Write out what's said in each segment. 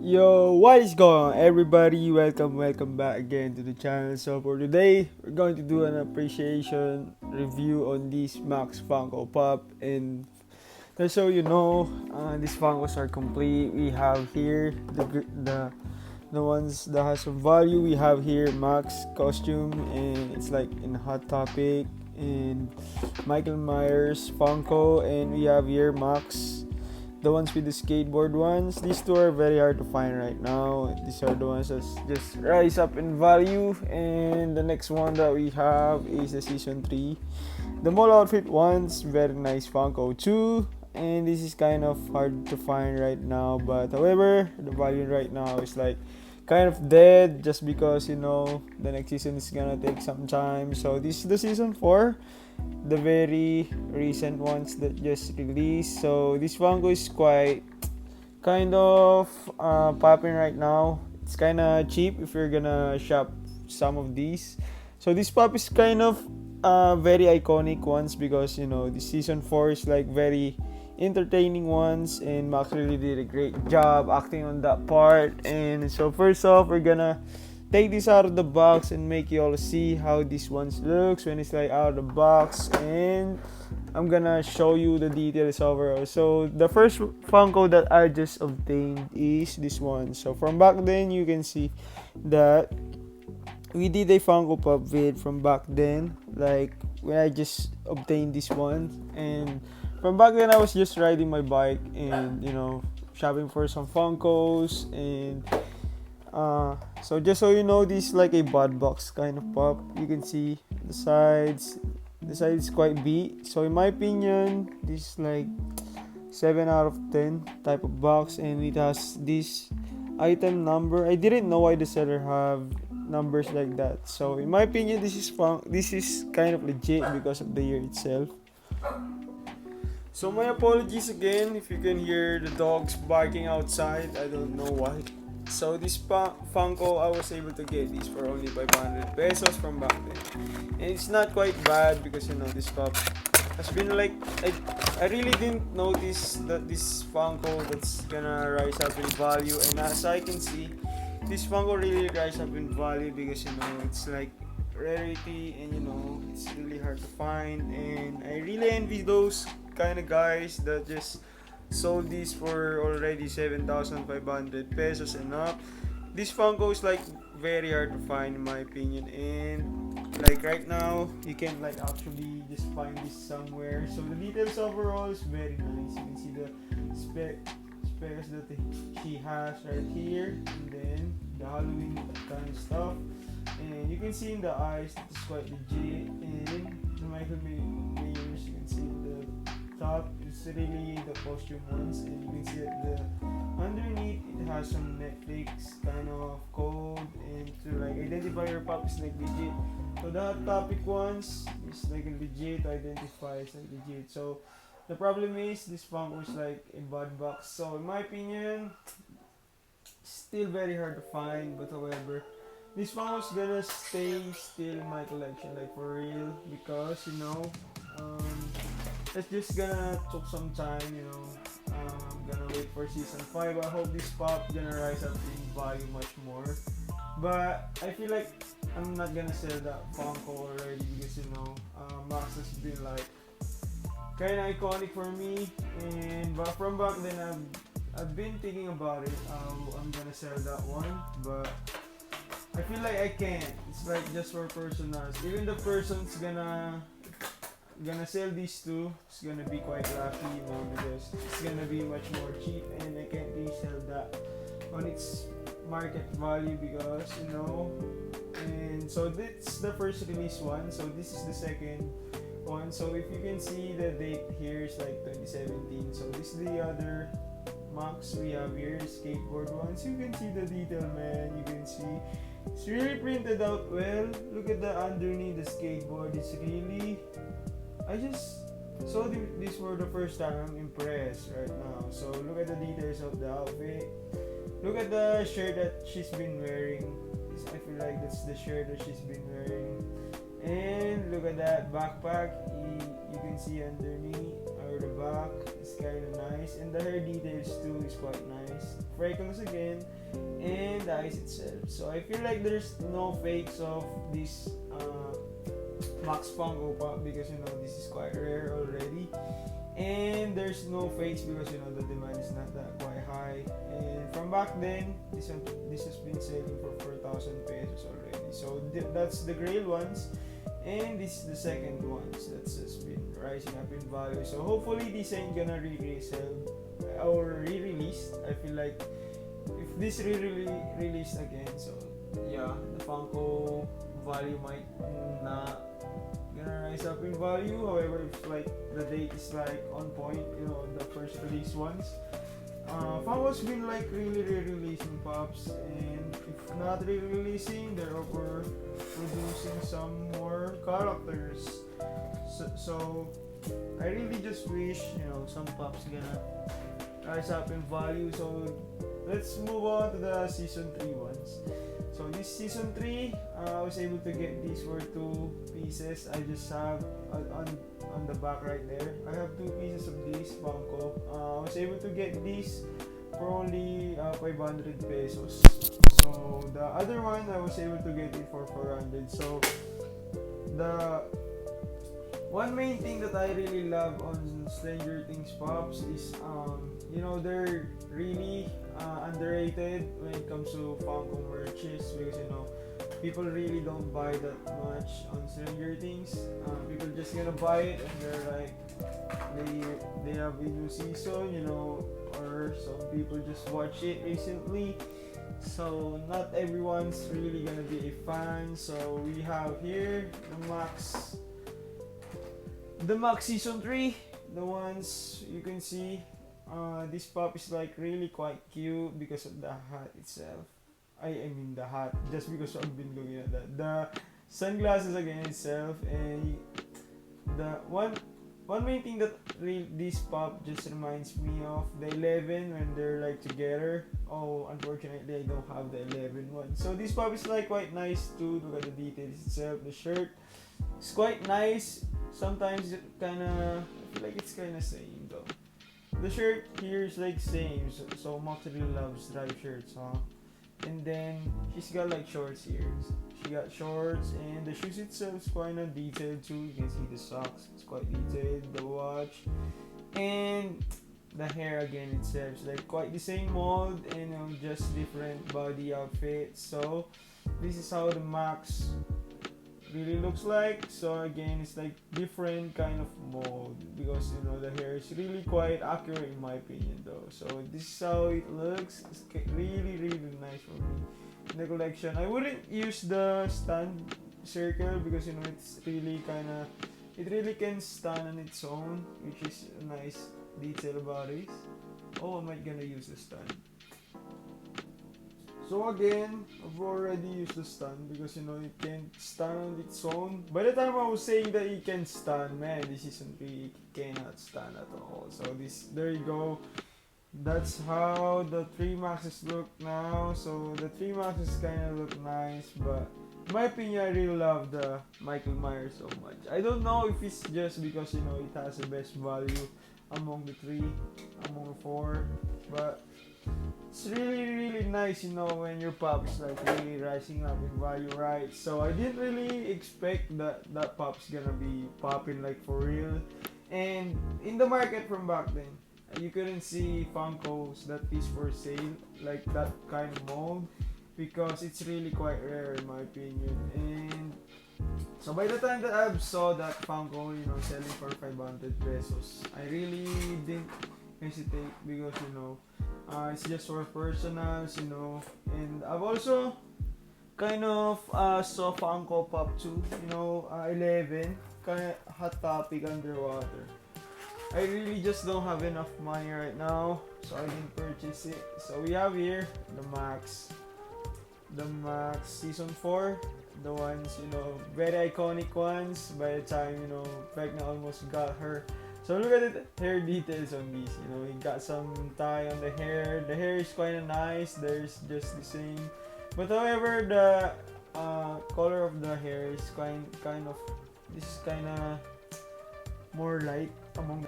Yo, what is going on, everybody? Welcome back again to the channel. So for today, we're going to do an appreciation review on this Max Funko Pop. And just so you know, these Funkos are complete. We have here the ones that has some value. We have here Max costume, and it's like in Hot Topic, and Michael Myers Funko, and we have here Max, the ones with the skateboard ones. These two are very hard to find right now. These are the ones that just rise up in value. And the next one that we have is the season 3, the mall outfit ones. Very nice Funko too, and this is kind of hard to find right now, but however the value right now is like kind of dead, just because the next season is gonna take some time. So this is the season 4, the very recent ones that just released. So this Funko is quite kind of popping right now. It's kind of cheap if you're gonna shop some of these. So this pop is kind of very iconic ones, because the season 4 is like very entertaining ones, and Max really did a great job acting on that part. And so first off, we're gonna take this out of the box and make you all see how this one looks when it's like out of the box, and I'm gonna show you the details overall. So the first Funko that I just obtained is this one. So from back then, you can see that we did a Funko Pop vid from back then, like when I just obtained this one. And from back then, I was just riding my bike and shopping for some Funkos. And so just so you know, this is like a bud box kind of pop. You can see the sides. The side is quite beat. So in my opinion, this is like 7 out of 10 type of box, and it has this item number. I didn't know why the seller have numbers like that. So in my opinion, this is fun. This is kind of legit because of the year itself. So my apologies again if you can hear the dogs barking outside. I don't know why. So this Funko, I was able to get this for only 500 pesos from back then. And it's not quite bad, because this pup has been like, I really didn't notice that this Funko that's gonna rise up in value. And as I can see, this Funko really rise up in value, because it's like rarity, and it's really hard to find. And I really envy those kind of guys that just sold this for already 7,500 pesos and up. This Funko is like very hard to find in my opinion, and like right now you can like actually just find this somewhere. So the details overall is very nice. You can see the specs that she has right here, and then the Halloween kind of stuff. And you can see in the eyes that it's quite legit. And the Michael Myers, you can see the top is really the costume ones, and you can see that the underneath it has some Netflix kind of code, and to like identify your pup is like legit. So the hot topic ones is like legit, identify is like legit. So the problem is this Funko is like a bad box. So in my opinion, still very hard to find, but however, this Funko is gonna stay still in my collection, like for real, because um, it's just gonna took some time. Gonna wait for season 5. I hope this pop gonna rise up in value much more. But I feel like I'm not gonna sell that Funko already, because Max has been like kind of iconic for me. And but from back then, I've been thinking about it. I'm gonna sell that one, but I feel like I can't. It's like just for personals. Even the person's gonna sell these two, it's gonna be quite lucky, because it's gonna be much more cheap, and I can't resell that on its market value, because and so this the first release one. So this is the second one. So if you can see the date here is like 2017. So this is the other Max we have here, skateboard ones. You can see the detail, man. You can see it's really printed out well. Look at the underneath the skateboard. It's really, I just saw this for the first time. I'm impressed right now. So look at the details of the outfit. Look at the shirt that she's been wearing. I feel like that's the shirt that she's been wearing. And look at that backpack. You can see underneath, or or the back is kind of nice, and the hair details too is quite nice. Freckles again, and the eyes itself. So I feel like there's no fakes of this Max Funko Pop because this is quite rare already, and there's no fakes because the demand is not that quite high. And from back then, this has been selling for 4,000 pesos already. So that's the grail ones, and this is the second ones that's just been rising up in value. So hopefully this ain't gonna re-resell or re-released. I feel like if this re-released again, so yeah, the Funko value might not gonna rise up in value. However, if like the date is like on point, the first release ones, Funko's been like really re-releasing pops, and if not re-releasing, they're overproducing some more characters. So I really just wish some pops gonna rise up in value. So let's move on to the season 3 ones. So this season 3, I was able to get these for 2 pieces. I just have on the back right there. I have 2 pieces of these Funko. I was able to get these for only 500 pesos. So the other one, I was able to get it for 400. So the one main thing that I really love on Stranger Things Pops is they're really underrated when it comes to Funko merches, because people really don't buy that much on Stranger Things. People just gonna buy it and they're like they have a new season, or some people just watch it recently. So not everyone's really gonna be a fan. So we have here the Max season 3, the ones you can see. This pop is like really quite cute because of the hat itself. I mean the hat, just because I've been looking at that. The sunglasses again itself, and the one main thing that this pop just reminds me of the 11 when they're like together. Oh, unfortunately I don't have the 11 one. So this pop is like quite nice too. Look at the details itself. The shirt is quite nice. Sometimes it kinda, I feel like it's kinda same though. The shirt here is like same, so Max really loves striped shirts, huh? And then she's got like shorts here. She got shorts, and the shoes itself is quite detailed too. You can see the socks, it's quite detailed. The watch, and the hair again itself is like quite the same mold, and just different body outfit. So this is how the Max really looks like. So again, it's like different kind of mold because the hair is really quite accurate in my opinion though. So this is how it looks. It's really nice for me in the collection. I wouldn't use the stand circle because it's really it really can stand on its own, which is a nice detail about it. Oh, am I gonna use the stand? So again, I've already used the stand because it can't stand on its own. By the time I was saying that it can stand, man, this season 3 it cannot stand at all. So there you go. That's how the 3 Maxes look now. So the 3 Maxes kind of look nice, but in my opinion, I really love the Michael Myers so much. I don't know if it's just because it has the best value among the 4, but it's really nice, when your pop is like really rising up in value, right? So I didn't really expect that pop's gonna be popping like for real. And in the market from back then, you couldn't see Funkos that is for sale, like that kind of mold, because it's really quite rare in my opinion. And so by the time that I saw that Funko, selling for 500 pesos, I really didn't hesitate because it's just for personals, and I've also kind of saw Funko Pop too, 11, kind of hot topic underwater. I really just don't have enough money right now, so I didn't purchase it. So we have here the Max season 4, the ones, very iconic ones. By the time, Vecna almost got her. So look at the hair details on these. He got some tie on the hair. The hair is kind of nice. There's just the same. But however, the color of the hair is kind of, this is kind of more light among.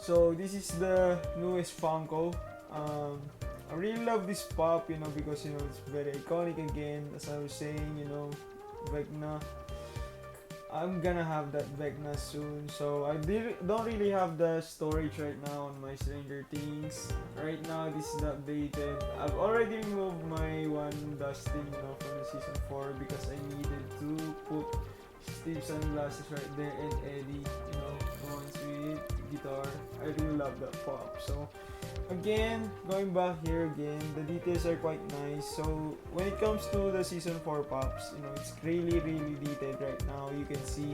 So this is the newest Funko. I really love this pop, because it's very iconic again. As I was saying, Vecna. I'm gonna have that Vecna soon. So don't really have the storage right now on my Stranger Things. Right now, this is the updated. I've already removed my one Dustin, from the season 4 because I needed to put Steve sunglasses right there and Eddie, the ones with guitar. I really love that pop. So again, going back here again, the details are quite nice. So when it comes to the season 4 pops, it's really really detailed right now. You can see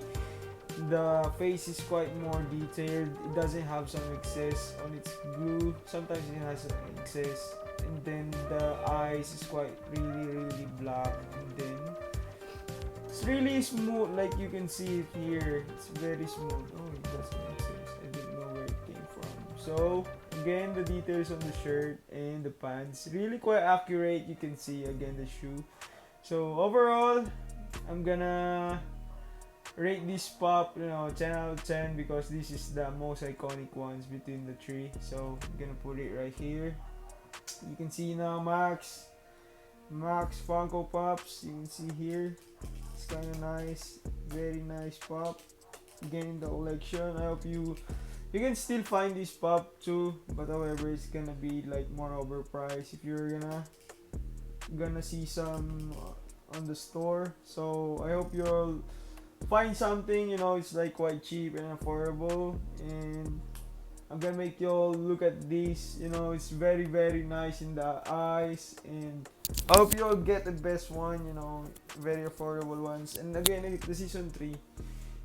the face is quite more detailed. It doesn't have some excess on its glue. Sometimes it has some excess. And then the eyes is quite really really black. And then it's really smooth, like you can see it here. It's very smooth. Oh, it doesn't make sense. I didn't know where it came from. So again, the details on the shirt and the pants really quite accurate. You can see again the shoe. So overall, I'm gonna rate this pop 10 out of 10 because this is the most iconic ones between the three. So I'm gonna put it right here. You can see now Max Funko Pops. You can see here. It's kind of nice, very nice pop. Again in the collection. I hope you can still find this pop too, but however it's gonna be like more overpriced if you're gonna see some on the store. So I hope you'll find something it's like quite cheap and affordable, and I'm gonna make y'all look at this. It's very very nice in the eyes, and I hope y'all get the best one. Very affordable ones. And again, the season 3.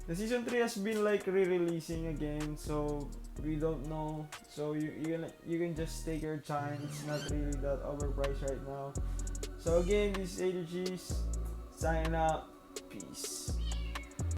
The season 3 has been like re-releasing again, so we don't know. So you can just take your time. It's not really that overpriced right now. So again, this is ADG's signing out. Peace.